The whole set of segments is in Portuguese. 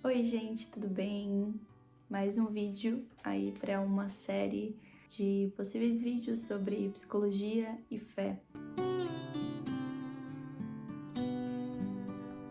Oi gente, tudo bem? Mais um vídeo aí para uma série de possíveis vídeos sobre psicologia e fé.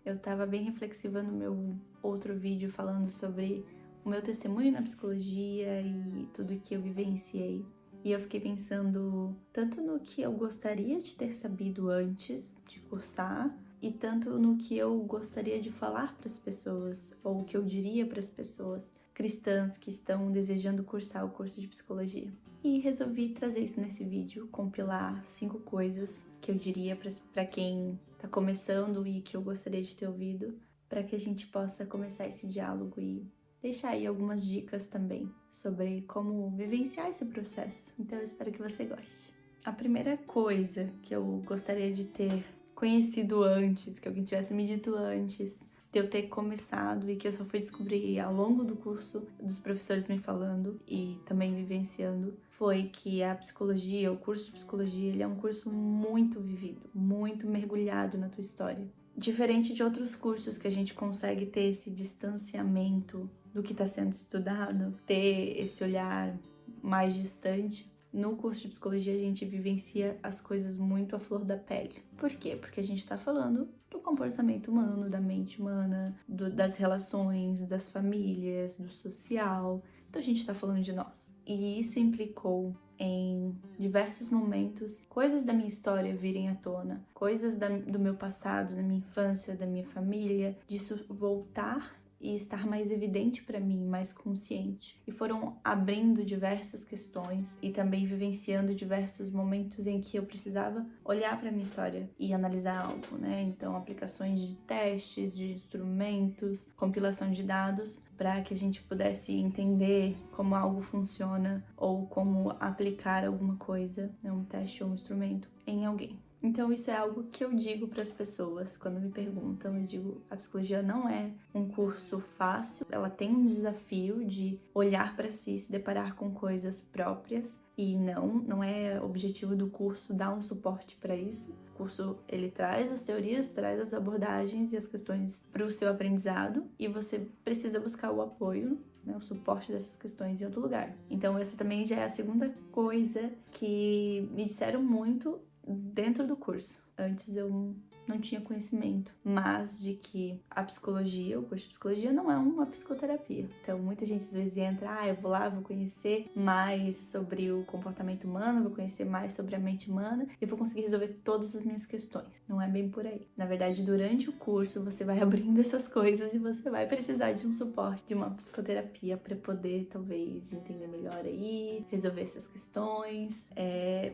Eu tava bem reflexiva no meu outro vídeo falando sobre o meu testemunho na psicologia e tudo que eu vivenciei. E eu fiquei pensando tanto no que eu gostaria de ter sabido antes de cursar, e tanto no que eu gostaria de falar para as pessoas, ou o que eu diria para as pessoas cristãs que estão desejando cursar o curso de psicologia. E resolvi trazer isso nesse vídeo, compilar 5 coisas que eu diria para quem está começando e que eu gostaria de ter ouvido, para que a gente possa começar esse diálogo e deixar aí algumas dicas também sobre como vivenciar esse processo. Então eu espero que você goste. A primeira coisa que eu gostaria de ter conhecido antes, que alguém tivesse me dito antes de eu ter começado e que eu só fui descobrir ao longo do curso, dos professores me falando e também vivenciando, foi que a psicologia, o curso de psicologia, ele é um curso muito vivido, muito mergulhado na tua história. Diferente de outros cursos que a gente consegue ter esse distanciamento do que está sendo estudado, ter esse olhar mais distante, no curso de psicologia a gente vivencia as coisas muito à flor da pele. Por quê? Porque a gente está falando do comportamento humano, da mente humana, das relações, das famílias, do social. Então a gente está falando de nós. E isso implicou em diversos momentos, coisas da minha história virem à tona, coisas do meu passado, da minha infância, da minha família, disso voltar e estar mais evidente para mim, mais consciente. E foram abrindo diversas questões e também vivenciando diversos momentos em que eu precisava olhar para minha história e analisar algo, né? Então, aplicações de testes, de instrumentos, compilação de dados, para que a gente pudesse entender como algo funciona ou como aplicar alguma coisa, né? Um teste ou um instrumento em alguém. Então isso é algo que eu digo para as pessoas quando me perguntam. Eu digo, a psicologia não é um curso fácil, ela tem um desafio de olhar para si, se deparar com coisas próprias, e não é objetivo do curso dar um suporte para isso. O curso, ele traz as teorias, traz as abordagens e as questões para o seu aprendizado, e você precisa buscar o apoio, né, o suporte dessas questões em outro lugar. Então essa também já é a segunda coisa que me disseram muito dentro do curso. Antes eu não tinha conhecimento, mas de que a psicologia, o curso de psicologia não é uma psicoterapia. Então muita gente às vezes entra, eu vou lá, vou conhecer mais sobre o comportamento humano, vou conhecer mais sobre a mente humana e vou conseguir resolver todas as minhas questões. Não é bem por aí. Na verdade, durante o curso você vai abrindo essas coisas e você vai precisar de um suporte, de uma psicoterapia para poder talvez entender melhor aí, resolver essas questões,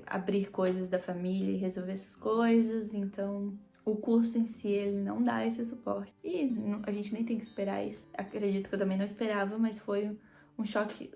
abrir coisas da família e resolver essas coisas. Então o curso em si, ele não dá esse suporte. E a gente nem tem que esperar isso. Acredito que eu também não esperava, mas foi um choque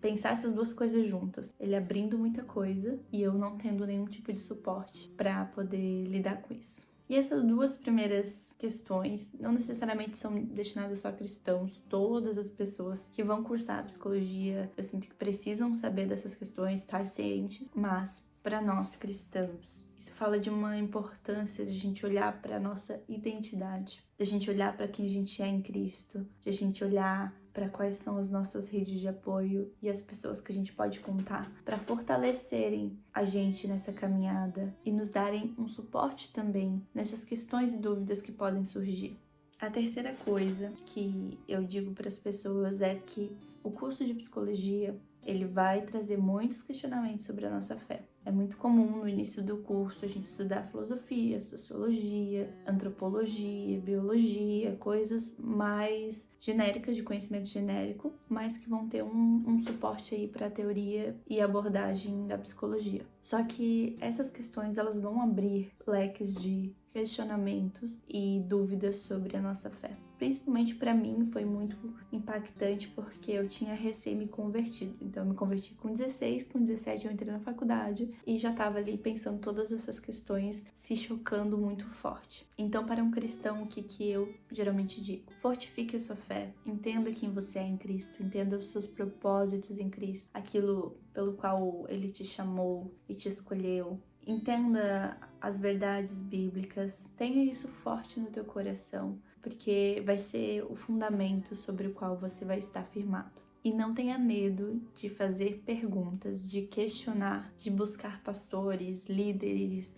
pensar essas duas coisas juntas. Ele abrindo muita coisa e eu não tendo nenhum tipo de suporte para poder lidar com isso. E essas duas primeiras questões não necessariamente são destinadas só a cristãos. Todas as pessoas que vão cursar psicologia, eu sinto que precisam saber dessas questões, estar cientes, mas para nós cristãos, isso fala de uma importância de a gente olhar para a nossa identidade, de a gente olhar para quem a gente é em Cristo, de a gente olhar para quais são as nossas redes de apoio e as pessoas que a gente pode contar para fortalecerem a gente nessa caminhada e nos darem um suporte também nessas questões e dúvidas que podem surgir. A terceira coisa que eu digo para as pessoas é que o curso de psicologia, ele vai trazer muitos questionamentos sobre a nossa fé. É muito comum no início do curso a gente estudar filosofia, sociologia, antropologia, biologia, coisas mais genéricas, de conhecimento genérico, mas que vão ter um suporte aí para a teoria e abordagem da psicologia. Só que essas questões, elas vão abrir leques de questionamentos e dúvidas sobre a nossa fé. Principalmente para mim foi muito impactante porque eu tinha recém me convertido. Então eu me converti com 16, com 17 eu entrei na faculdade e já estava ali pensando todas essas questões, se chocando muito forte. Então para um cristão, o que eu geralmente digo? Fortifique a sua fé, entenda quem você é em Cristo, entenda os seus propósitos em Cristo, aquilo pelo qual Ele te chamou e te escolheu. Entenda as verdades bíblicas, tenha isso forte no teu coração, porque vai ser o fundamento sobre o qual você vai estar firmado. E não tenha medo de fazer perguntas, de questionar, de buscar pastores, líderes,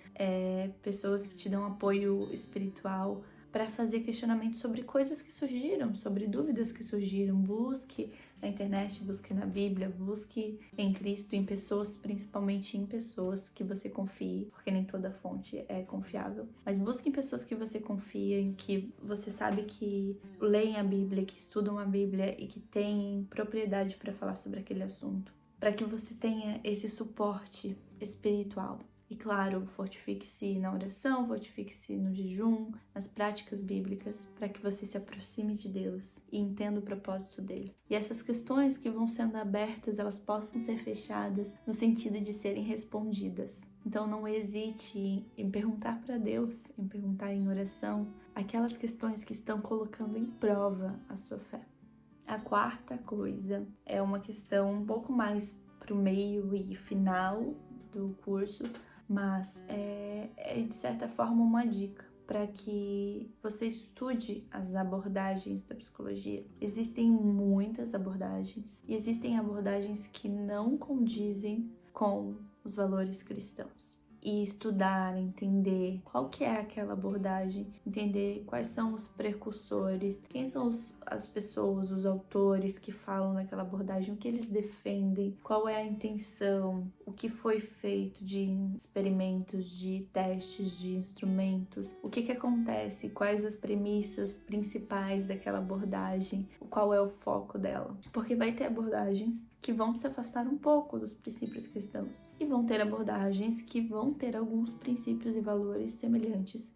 pessoas que te dão apoio espiritual para fazer questionamentos sobre coisas que surgiram, sobre dúvidas que surgiram. Busque na internet, busque na Bíblia, busque em Cristo, em pessoas, principalmente em pessoas que você confie, porque nem toda fonte é confiável. Mas busque em pessoas que você confia, em que você sabe que leem a Bíblia, que estudam a Bíblia e que têm propriedade para falar sobre aquele assunto, para que você tenha esse suporte espiritual. E claro, fortifique-se na oração, fortifique-se no jejum, nas práticas bíblicas, para que você se aproxime de Deus e entenda o propósito dele. E essas questões que vão sendo abertas, elas possam ser fechadas no sentido de serem respondidas. Então não hesite em perguntar para Deus, em perguntar em oração, aquelas questões que estão colocando em prova a sua fé. A quarta coisa é uma questão um pouco mais para o meio e final do curso, mas é de certa forma uma dica para que você estude as abordagens da psicologia. Existem muitas abordagens e existem abordagens que não condizem com os valores cristãos. E estudar, entender qual que é aquela abordagem, entender quais são os precursores, quem são as pessoas, os autores que falam naquela abordagem, o que eles defendem, qual é a intenção, o que foi feito de experimentos, de testes, de instrumentos, o que acontece, quais as premissas principais daquela abordagem, qual é o foco dela. Porque vai ter abordagens que vão se afastar um pouco dos princípios cristãos e vão ter abordagens que vão ter alguns princípios e valores semelhantes.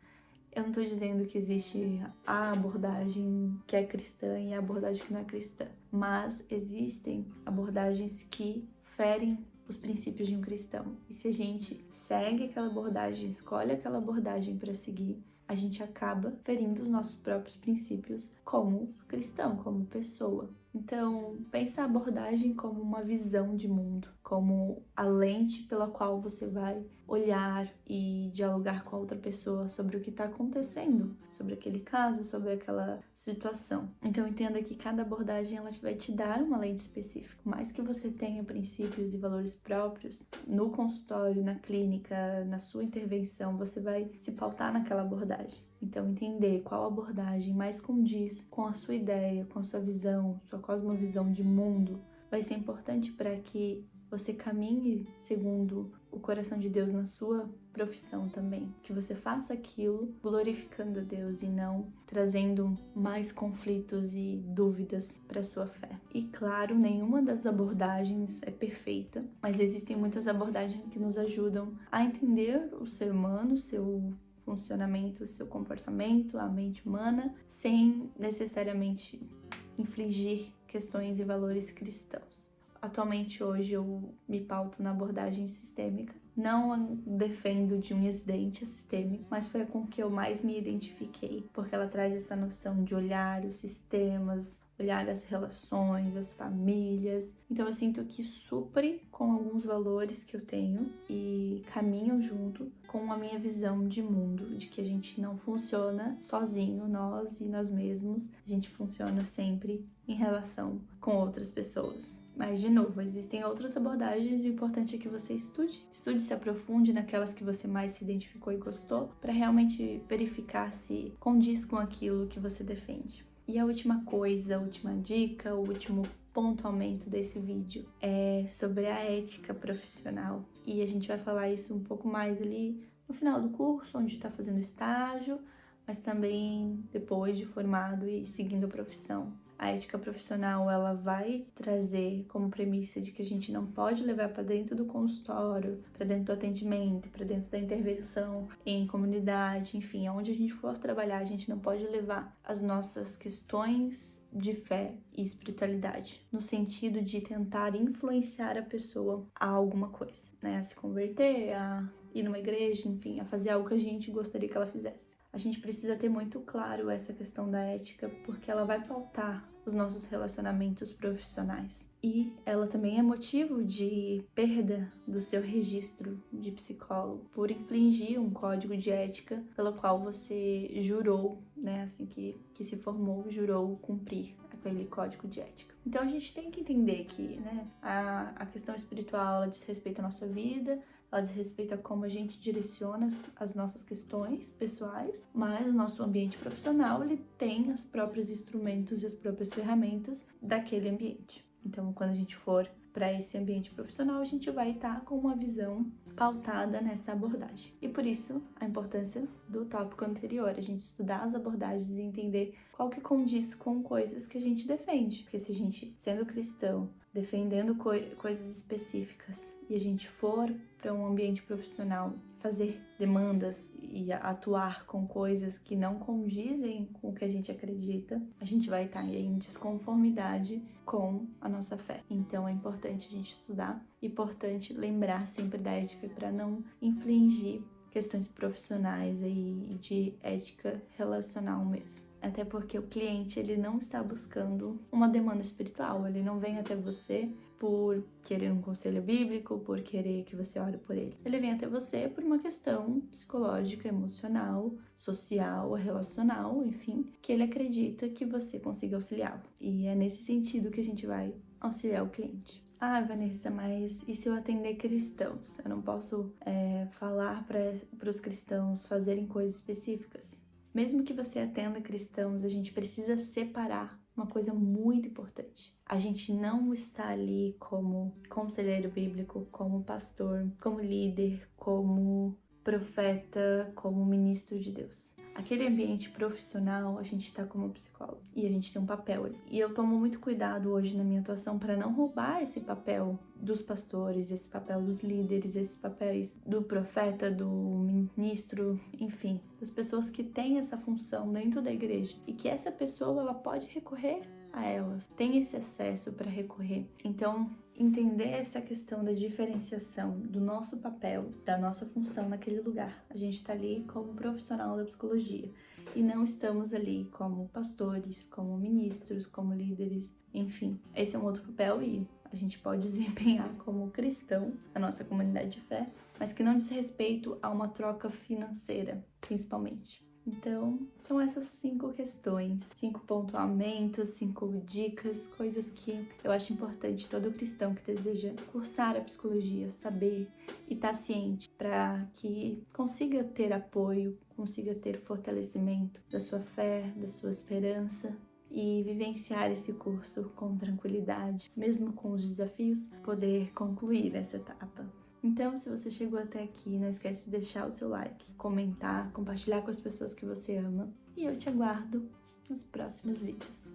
Eu não estou dizendo que existe a abordagem que é cristã e a abordagem que não é cristã, mas existem abordagens que ferem os princípios de um cristão. E se a gente segue aquela abordagem, escolhe aquela abordagem para seguir, a gente acaba ferindo os nossos próprios princípios como cristão, como pessoa. Então, pensa a abordagem como uma visão de mundo, como a lente pela qual você vai olhar e dialogar com a outra pessoa sobre o que está acontecendo, sobre aquele caso, sobre aquela situação. Então, entenda que cada abordagem ela vai te dar uma lente específica. Por mais que você tenha princípios e valores próprios, no consultório, na clínica, na sua intervenção, você vai se pautar naquela abordagem. Então, entender qual abordagem mais condiz com a sua ideia, com a sua visão, sua cosmovisão de mundo, vai ser importante para que você caminhe segundo o coração de Deus na sua profissão também. Que você faça aquilo glorificando a Deus e não trazendo mais conflitos e dúvidas para a sua fé. E claro, nenhuma das abordagens é perfeita, mas existem muitas abordagens que nos ajudam a entender o ser humano, seu funcionamento, seu comportamento, a mente humana, sem necessariamente infligir questões e valores cristãos. Atualmente, hoje, eu me pauto na abordagem sistêmica. Não defendo de unhas e dentes sistêmico, mas foi com que eu mais me identifiquei, porque ela traz essa noção de olhar os sistemas, olhar as relações, as famílias. Então eu sinto que supre com alguns valores que eu tenho e caminham junto com a minha visão de mundo, de que a gente não funciona sozinho, nós e nós mesmos. A gente funciona sempre em relação com outras pessoas. Mas, de novo, existem outras abordagens e o importante é que você estude, se aprofunde naquelas que você mais se identificou e gostou, para realmente verificar se condiz com aquilo que você defende. E a última coisa, a última dica, o último pontuamento desse vídeo é sobre a ética profissional. E a gente vai falar isso um pouco mais ali no final do curso, onde está fazendo estágio, mas também depois de formado e seguindo a profissão. A ética profissional, ela vai trazer como premissa de que a gente não pode levar para dentro do consultório, para dentro do atendimento, para dentro da intervenção em comunidade, enfim, aonde a gente for trabalhar, a gente não pode levar as nossas questões de fé e espiritualidade, no sentido de tentar influenciar a pessoa a alguma coisa, né? A se converter, a ir numa igreja, enfim, a fazer algo que a gente gostaria que ela fizesse. a gente precisa ter muito claro essa questão da ética, porque ela vai pautar os nossos relacionamentos profissionais. E ela também é motivo de perda do seu registro de psicólogo por infringir um código de ética pelo qual você jurou, né, assim que se formou, jurou cumprir aquele código de ética. Então a gente tem que entender que, né, a questão espiritual, ela diz respeito à nossa vida, ela diz respeito a como a gente direciona as nossas questões pessoais, mas o nosso ambiente profissional, ele tem os próprios instrumentos e as próprias ferramentas daquele ambiente. Então, quando a gente for para esse ambiente profissional, a gente vai estar com uma visão pautada nessa abordagem. E por isso, a importância do tópico anterior, a gente estudar as abordagens e entender qual que condiz com coisas que a gente defende. Porque se a gente, sendo cristão, defendendo coisas específicas, e a gente for para um ambiente profissional fazer demandas e atuar com coisas que não condizem com o que a gente acredita, a gente vai estar em desconformidade com a nossa fé. Então é importante a gente estudar, importante lembrar sempre da ética para não infringir questões profissionais e de ética relacional mesmo. Até porque o cliente, ele não está buscando uma demanda espiritual, ele não vem até você por querer um conselho bíblico, por querer que você ore por ele. Ele vem até você por uma questão psicológica, emocional, social, relacional, enfim, que ele acredita que você consiga auxiliá-lo. E é nesse sentido que a gente vai auxiliar o cliente. Ah, Vanessa, mas e se eu atender cristãos? Eu não posso falar para os cristãos fazerem coisas específicas? Mesmo que você atenda cristãos, a gente precisa separar uma coisa muito importante. A gente não está ali como conselheiro bíblico, como pastor, como líder, como profeta, como ministro de Deus. Aquele ambiente profissional, a gente está como psicólogo e a gente tem um papel ali. E eu tomo muito cuidado hoje na minha atuação para não roubar esse papel dos pastores, esse papel dos líderes, esses papéis do profeta, do ministro, enfim, das pessoas que têm essa função dentro da igreja e que essa pessoa, ela pode recorrer a elas, tem esse acesso para recorrer. Então, entender essa questão da diferenciação do nosso papel, da nossa função naquele lugar. A gente está ali como profissional da psicologia e não estamos ali como pastores, como ministros, como líderes, enfim. Esse é um outro papel e a gente pode desempenhar como cristão na nossa comunidade de fé, mas que não diz respeito a uma troca financeira, principalmente. Então, são essas 5 questões, 5 pontuamentos, 5 dicas, coisas que eu acho importante todo cristão que deseja cursar a psicologia saber e estar ciente para que consiga ter apoio, consiga ter fortalecimento da sua fé, da sua esperança e vivenciar esse curso com tranquilidade, mesmo com os desafios, poder concluir essa etapa. Então, se você chegou até aqui, não esquece de deixar o seu like, comentar, compartilhar com as pessoas que você ama. E eu te aguardo nos próximos vídeos.